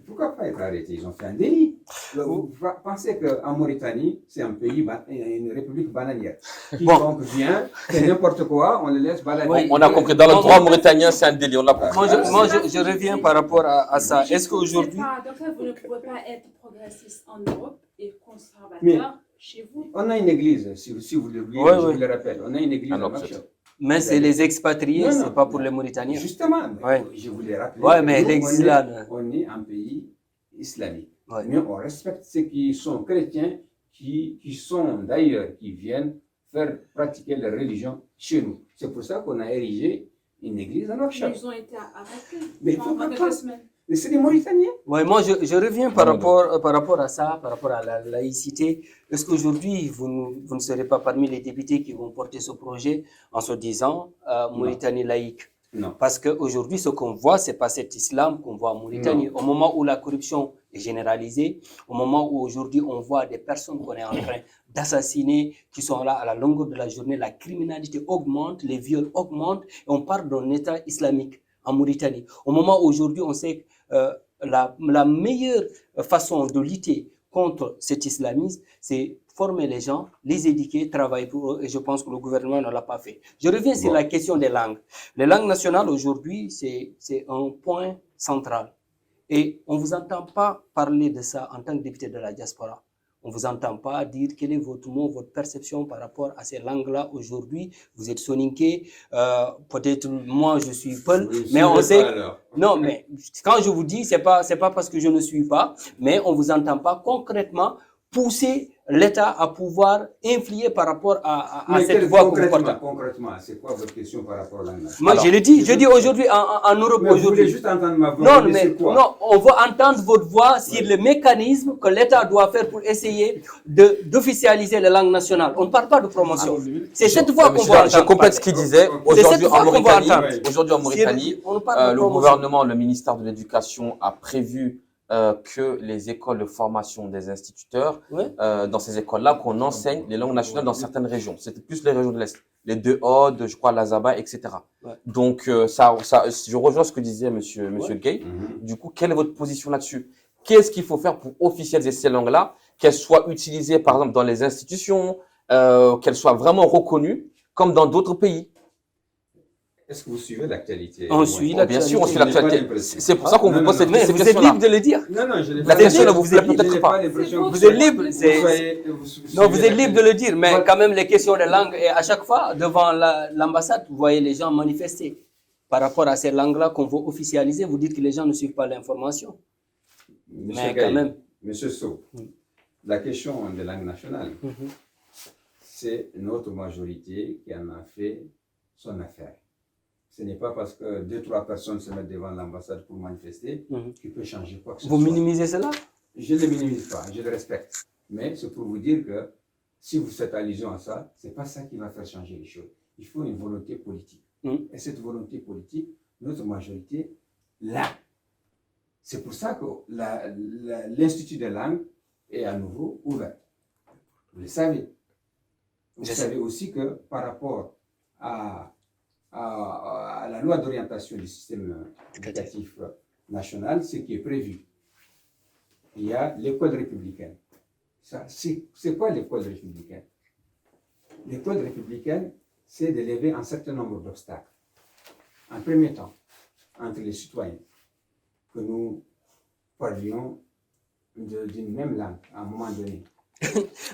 Pourquoi pas être arrêtés? Ils ont fait un délit. Vous pensez qu'en Mauritanie, c'est un pays, une république bananière. Quiconque vient, fait n'importe quoi, on le laisse balader. Oui. On a compris. Dans le droit mauritanien, c'est un délit. On l'a compris. Je reviens par rapport à ça. Je Est-ce trouve que qu'aujourd'hui... c'est paradoxal, vous ne pouvez pas être progressiste en Europe et conservateur Mais- chez vous. On a une église, si vous l'oubliez, Ouais, je ouais. vous le rappelle. On a une église Alors, à Nouakchott. Mais c'est les expatriés, Non, c'est non, pas pour non. les Mauritaniens. Justement, Ouais. je voulais rappeler. Ouais, que mais nous, l'exil, on est un pays islamique. Ouais. Mais on respecte ceux qui sont chrétiens, qui sont d'ailleurs, qui viennent faire pratiquer leur religion chez nous. C'est pour ça qu'on a érigé une église à Nouakchott. Ils ont été arrêtés Mais pendant pourquoi quelques pas? semaines. Mais c'est des Mauritaniens. Ouais, moi, je reviens par rapport à ça, par rapport à la laïcité. Est-ce qu'aujourd'hui, vous ne serez pas parmi les députés qui vont porter ce projet en se disant Mauritanie laïque? Non. Parce qu'aujourd'hui, ce qu'on voit, c'est pas cet islam qu'on voit en Mauritanie. Au moment où la corruption est généralisée, au moment où aujourd'hui on voit des personnes qu'on est en train d'assassiner, qui sont là à la longueur de la journée, la criminalité augmente, les viols augmentent, et on parle d'un État islamique en Mauritanie. Au moment où aujourd'hui on sait que la meilleure façon de lutter contre cet islamisme, c'est former les gens, les éduquer, travailler pour eux, et je pense que le gouvernement ne l'a pas fait. Je reviens sur la question des langues. Les langues nationales aujourd'hui, c'est un point central. Et on ne vous entend pas parler de ça en tant que député de la diaspora. On ne vous entend pas dire quel est votre mot, votre perception par rapport à ces langues-là aujourd'hui. Vous êtes soninké, peut-être moi je suis Peul, mais on sait... Non, mais quand je vous dis, c'est pas parce que je ne suis pas, mais on vous entend pas concrètement pousser l'État à pouvoir influer par rapport à cette voie que vous portez. Concrètement, c'est quoi votre question par rapport à l'anglais? Moi, je l'ai dit, je dis aujourd'hui en Europe Mais vous voulez aujourd'hui. juste entendre ma voix? Non, mais non, on veut entendre votre voix sur le mécanisme que l'État doit faire pour essayer d'officialiser les langues nationales. On ne parle pas de promotion. C'est cette voie qu'on va entendre. Je complète ce qu'il disait. Aujourd'hui en Mauritanie, On parle de le promotion. gouvernement, le ministère de l'Éducation a prévu que les écoles de formation des instituteurs, Ouais. dans ces écoles-là, qu'on enseigne les langues nationales dans certaines régions. C'était plus les régions de l'Est, les deux Audes, je crois, l'Azaba, etc. Ouais. Donc, je rejoins ce que disait monsieur Ouais. Gay. Du coup, quelle est votre position là-dessus? Qu'est-ce qu'il faut faire pour officialiser ces langues-là, qu'elles soient utilisées, par exemple, dans les institutions, qu'elles soient vraiment reconnues, comme dans d'autres pays? Est-ce que vous suivez l'actualité? On suit Bon, bien sûr, on suit l'actualité. C'est pour ça qu'on vous pose cette Mais vous êtes question-là. libre de le dire. Non, non, je n'ai La pas question ne vous vous plaît êtes libre, peut-être pas. Vous êtes libre. Non, vous êtes libre de le dire, mais quand même les questions de langue, et à chaque fois, devant l'ambassade, vous voyez les gens manifester par rapport à ces langues-là qu'on veut officialiser. Vous dites que les gens ne suivent pas l'information. Mais quand même. Monsieur Sow, la question des langues nationales, c'est notre majorité qui en a fait son affaire. Ce n'est pas parce que 2-3 personnes se mettent devant l'ambassade pour manifester qu'il peut changer quoi que ce soit. Vous minimisez cela? Je ne le minimise pas, je le respecte. Mais c'est pour vous dire que si vous faites allusion à ça, ce n'est pas ça qui va faire changer les choses. Il faut une volonté politique. Et cette volonté politique, notre majorité l'a. C'est pour ça que l'Institut des langues est à nouveau ouvert. Vous le savez. Vous savez aussi que par rapport à la loi d'orientation du système éducatif national, ce qui est prévu, il y a l'école républicaine. C'est quoi l'école républicaine? L'école républicaine, c'est de lever un certain nombre d'obstacles. En premier temps, entre les citoyens, que nous parlions d'une même langue à un moment donné.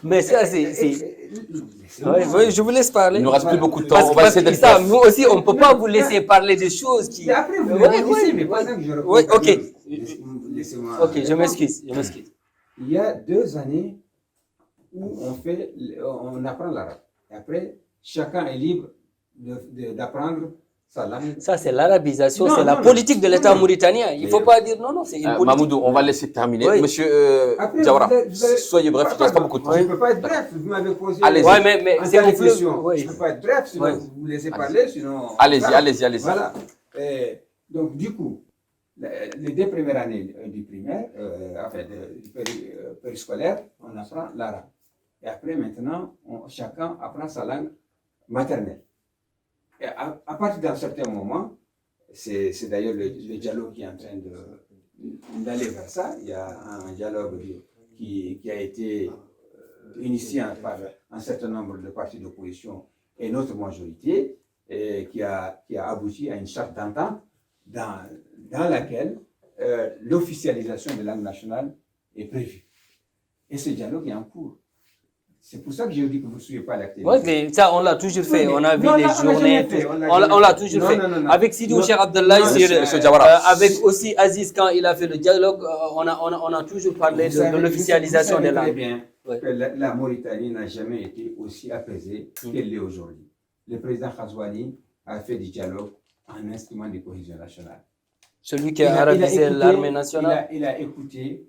Mais ça, c'est... Oui, je vous laisse parler. Il ne nous reste plus beaucoup de temps. Parce On va essayer d'être ça, bref. nous aussi, on ne peut pas vous laisser parler des choses qui... Mais après, vous le dites, mais pas ça que je réponds. Oui, ok. Laissez-moi. Ok, je m'excuse. Il y a 2 années où on apprend l'arabe. Et après, chacun est libre d'apprendre sa langue. Ça, c'est l'arabisation, Non, c'est la non, politique de l'État non. mauritanien. Il ne faut pas dire non, c'est une politique. Mamoudou, on va laisser terminer. Oui. Monsieur Après, Diawara, vous allez- soyez bref, il ne reste pas beaucoup de temps. Je ne peux pas être bref. Vous m'avez posé Allez-y. Ouais, mais un c'est tas de au fleuve. questions. Oui. Je ne peux pas être bref, sinon Ouais. vous me laissez parler, sinon... Allez-y. Voilà. Donc, du coup, les 2 premières années du primaire, du périscolaire, on apprend l'arabe. Et après, maintenant, chacun apprend sa langue maternelle. Et à partir d'un certain moment, c'est d'ailleurs le dialogue qui est en train d'aller vers ça. Il y a un dialogue qui a été initié par un certain nombre de partis d'opposition et notre majorité, et qui a abouti à une charte d'entente dans laquelle l'officialisation des langues nationales est prévue. Et ce dialogue est en cours. C'est pour ça que je dis que vous ne suivez pas l'activité. Oui, mais ça, on l'a toujours fait. On a vu Non, les on l'a journées. jamais fait, On l'a toujours fait. Non. Avec Sidi Non. Cher Abdallah, Monsieur Diawara. avec aussi Aziz, quand il a fait le dialogue, on a toujours parlé Vous savez- de l'officialisation vous des savez très langues. bien Ouais. que la Mauritanie n'a jamais été aussi apaisée qu'elle l'est aujourd'hui. Le président Khazouani a fait du dialogue un instrument de cohésion nationale. Celui qui a arabisé l'armée nationale. Il a écouté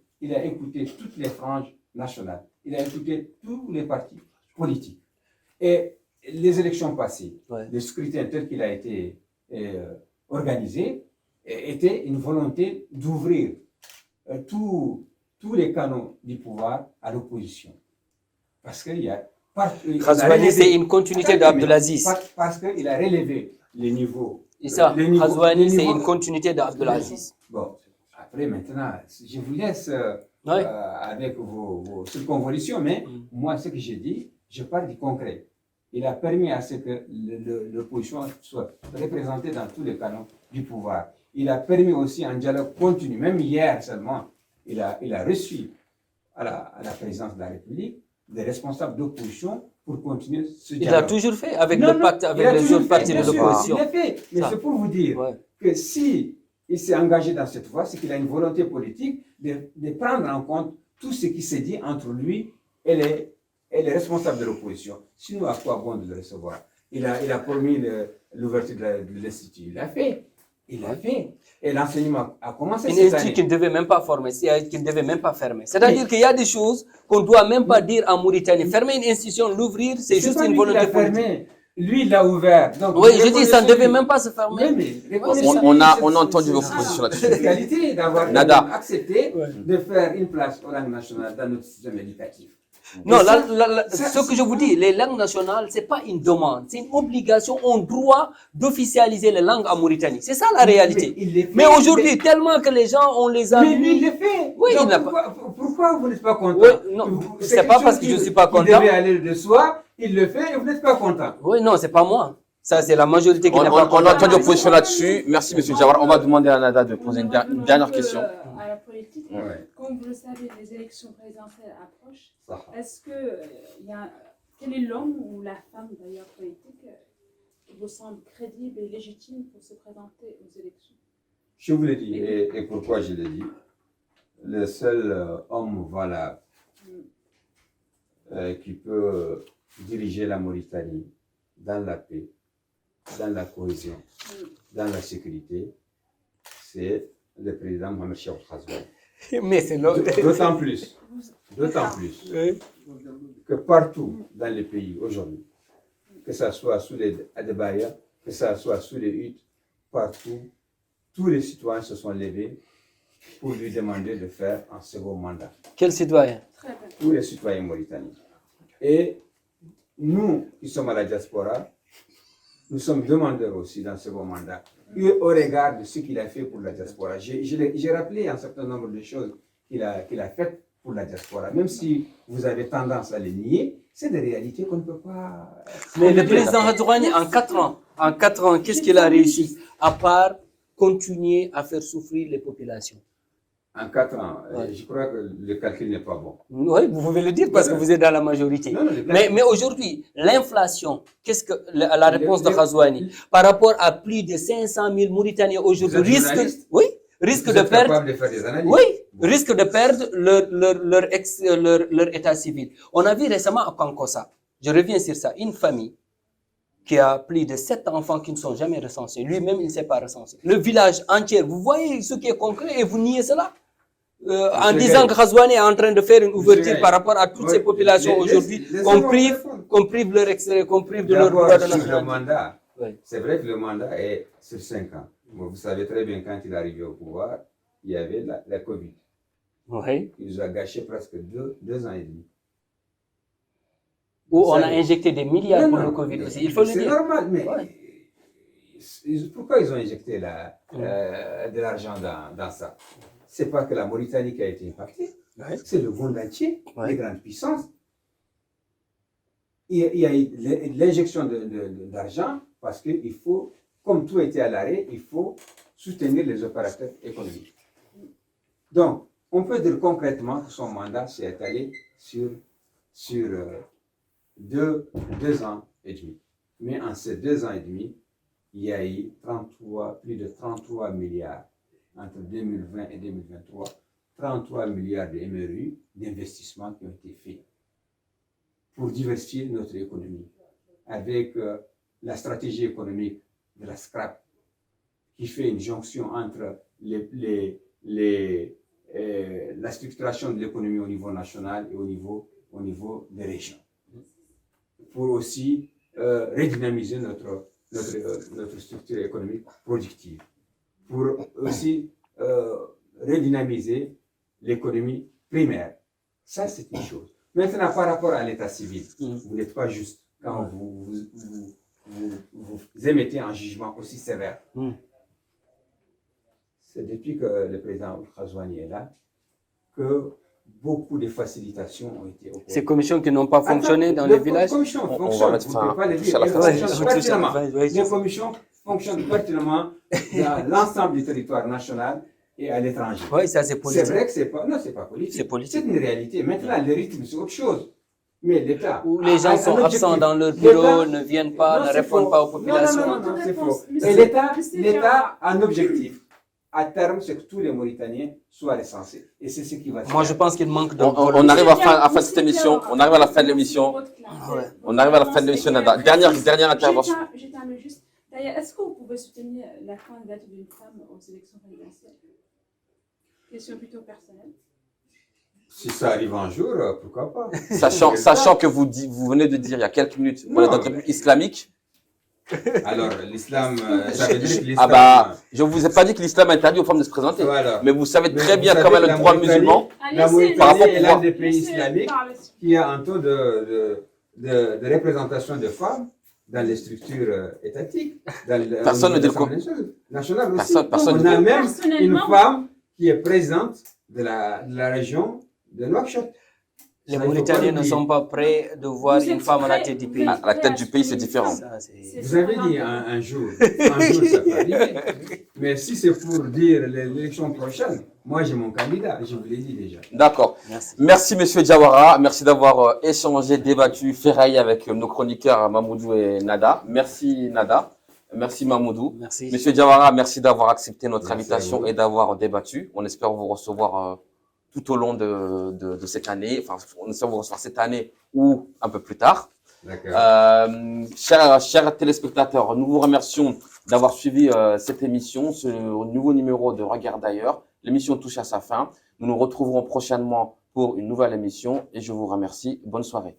toutes les franges nationales. Il a écouté tous les partis politiques. Et les élections passées, le scrutin tel qu'il a été organisé, était une volonté d'ouvrir tous les canaux du pouvoir à l'opposition. Parce qu'il y a... Khazouani, c'est une continuité d'Abdelaziz. Parce qu'il a relevé les niveaux. Issa, Khazouani, c'est une continuité d'Abdelaziz. Bon, après, maintenant, je vous laisse avec vos circonvolutions, mais moi, ce que j'ai dit, je parle du concret. Il a permis à ce que l'opposition soit représentée dans tous les canaux du pouvoir. Il a permis aussi un dialogue continu. Même hier seulement, il a reçu à la présidence de la République des responsables d'opposition pour continuer ce dialogue. Il l'a toujours fait avec le pacte avec les autres partis de l'opposition. Il l'a fait. Mais c'est pour vous dire que si il s'est engagé dans cette voie, c'est qu'il a une volonté politique de prendre en compte tout ce qui s'est dit entre lui et les responsables de l'opposition. Sinon, à quoi bon de le recevoir? Il a promis l'ouverture de l'Institut. Il l'a fait. Et l'enseignement a commencé Une cette institut année. qui ne devait même pas former, qui ne devait même pas fermer. C'est-à-dire qu'il y a des choses qu'on ne doit même pas dire en Mauritanie. Fermer une institution, l'ouvrir, c'est juste pas une lui qui volonté l'a politique. fermé. Lui, il l'a ouvert. Donc, Oui, je dis, ça ne devait même pas se fermer. On a entendu vos propositions là-dessus. C'est qualité d'avoir Nada. accepté de faire une place aux langues nationales dans notre système éducatif. Non, ce que je vous dis, les langues nationales, ce n'est pas une demande, c'est une obligation, un droit d'officialiser les langues en Mauritanie. C'est ça la réalité. Mais aujourd'hui, tellement que les gens, on les a Mais lui, mis... il le fait. Oui, Donc, il n'a pas... pourquoi vous n'êtes pas content? Oui, non, c'est pas parce que je ne suis pas content. Il devait aller de soi, il le fait et vous n'êtes pas content. Oui, non, c'est pas moi. Ça, c'est la majorité qui On n'est pas a contente. entendu vos positions là-dessus. Merci, monsieur Diawara. On va demander à Nada de poser une dernière question. À la politique, Ouais. comme vous le savez, les élections présidentielles approchent. Ça. Est-ce que quel est l'homme ou la femme d'ailleurs politique qui vous semble crédible et légitime pour se présenter aux élections? Je vous l'ai dit, et pourquoi je l'ai dit, le seul homme valable qui peut diriger la Mauritanie dans la paix, dans la cohésion, dans la sécurité, c'est le président Mohamed Cheikh Ould Ghazouani. Mais c'est l'autre. D'autant plus que partout dans les pays aujourd'hui, que ce soit sous les Adebaya, que ce soit sous les Huttes, partout, tous les citoyens se sont levés pour lui demander de faire un second mandat. Quel citoyen? Très bien. Tous les citoyens mauritaniens. Et nous, qui sommes à la diaspora, nous sommes demandeurs aussi d'un second mandat, au regard de ce qu'il a fait pour la diaspora. J'ai rappelé un certain nombre de choses qu'il a faites pour la diaspora. Même si vous avez tendance à les nier, c'est des réalités qu'on ne peut pas... Mais le président Ghazouani, en 4 ans, qu'est-ce qu'il a réussi? À part continuer à faire souffrir les populations. En 4 ans, Ouais. je crois que le calcul n'est pas bon. Oui, vous pouvez le dire parce que vous êtes dans la majorité. Non, non, le calcul- Mais aujourd'hui, l'inflation, qu'est-ce que la réponse de Le- Ghazouani par rapport à plus de 500 000 Mauritaniens aujourd'hui Vous êtes risque, journaliste? oui, risque Vous de êtes perdre, capable de faire des analyses. oui, Bon. risque de perdre leur état civil. On a vu récemment à Kankossa, je reviens sur ça, une famille qui a plus de 7 enfants qui ne sont jamais recensés. Lui-même, il ne s'est pas recensé. Le village entier, vous voyez ce qui est concret et vous niez cela. En Monsieur disant Gaye. que Ghazouani est en train de faire une ouverture Gaye. par rapport à toutes Ouais, ces populations aujourd'hui, laissez-moi répondre. qu'on prive leur extrait, qu'on prive de leur D'abord, droit de sur le nationalité. mandat, Oui. c'est vrai que le mandat est sur 5 ans. Bon, vous savez très bien, quand il est arrivé au pouvoir, il y avait la Covid. Oui. Il nous a gâché presque 2 ans et demi. Où on a Ça, injecté des milliards non, pour non, le Covid mais aussi, il faut le C'est dire. normal, mais Ouais. pourquoi ils ont injecté de l'argent dans ça? C'est pas que la Mauritanie qui a été impactée, Ouais. c'est le monde entier, Ouais. les grandes puissances. Il y a eu l'injection d'argent parce qu'il faut, comme tout était à l'arrêt, il faut soutenir les opérateurs économiques. Donc, on peut dire concrètement que son mandat s'est étalé sur 2 ans et demi. Mais en ces 2 ans et demi, il y a eu plus de 33 milliards entre 2020 et 2023, 33 milliards de MRU d'investissements qui ont été faits pour diversifier notre économie avec la stratégie économique de la SCRAP qui fait une jonction entre la structuration de l'économie au niveau national et au niveau des régions. Pour aussi redynamiser notre structure économique productive. Pour aussi redynamiser l'économie primaire. Ça, c'est une chose. Maintenant, par rapport à l'état civil, vous n'êtes pas juste quand vous émettez un jugement aussi sévère. C'est depuis que le président Ould Ghazouani est là que beaucoup de facilitations ont été opérées. Ces commissions qui n'ont pas fonctionné dans les villages. Les commissions On fonctionnent, va mettre vous ne fin pouvez pas le à dire. la Elles fin. fonctionnent pertinemment. Ouais, Les commissions fonctionnent pertinemment dans l'ensemble du territoire national et à l'étranger. Oui, ça c'est C'est politique. vrai que c'est pas, non, c'est pas politique. C'est politique. C'est une réalité. Maintenant, le rythme, c'est autre chose. Mais l'État. Où les gens a un sont objectif. absents dans leur bureau, L'État- ne viennent pas, Non, ne c'est répondent faux. pas aux populations. Non, c'est faux. Monsieur- Et l'État Monsieur a un objectif. À terme, c'est que tous les Mauritaniens soient recensés. Et c'est ce qui va se Moi, je faire. pense qu'il manque de. On arrive à la fin de cette émission. On arrive à la fin de l'émission. Ouais. On arrive à la fin de l'émission, Nada. Dernière intervention. Je termine juste. D'ailleurs, est-ce que vous pouvez soutenir la candidature d'une femme aux élections présidentielles? Question plutôt personnelle. Si ça arrive un jour, pourquoi pas. Sachant que vous venez de dire il y a quelques minutes, on est dans une république islamique. Alors, l'islam, ça veut dire que l'islam. Ah bah, je vous ai pas dit que l'islam interdit aux femmes de se présenter. Voilà. Mais vous savez Mais très vous bien savez comment que le la droit Mauritanie- musulman. La Par Mauritanie rapport est au l'un pouvoir. des pays islamiques qui a un taux de représentation de femmes dans les structures étatiques. Personne ne dit le national aussi. Personne On ne a dit- même une Personnellement- femme qui est présente de la région de Nouakchott. Les Ça, il faut pas Mauritaniens ne l'oublier. sont pas prêts de voir Vous une êtes femme à la prêts- tête du vous pays. êtes À la tête du pays, c'est différent. Ça, c'est- Vous avez dit un jour ça peut arriver. Mais si c'est pour dire l'élection prochaine, moi j'ai mon candidat, je vous l'ai dit déjà. D'accord. Merci. Merci, monsieur Diawara. Merci d'avoir échangé, débattu, ferraillé avec nos chroniqueurs Mamoudou et Nada. Merci, Nada. Merci, Mamoudou. Merci. Monsieur Diawara, merci d'avoir accepté notre Merci à invitation vous. et d'avoir débattu. On espère vous recevoir tout au long de cette année. Enfin, on espère vous recevoir cette année ou un peu plus tard. D'accord. Chers téléspectateurs, nous vous remercions d'avoir suivi cette émission, ce nouveau numéro de Regard d'ailleurs. L'émission touche à sa fin. Nous nous retrouverons prochainement pour une nouvelle émission et je vous remercie. Bonne soirée.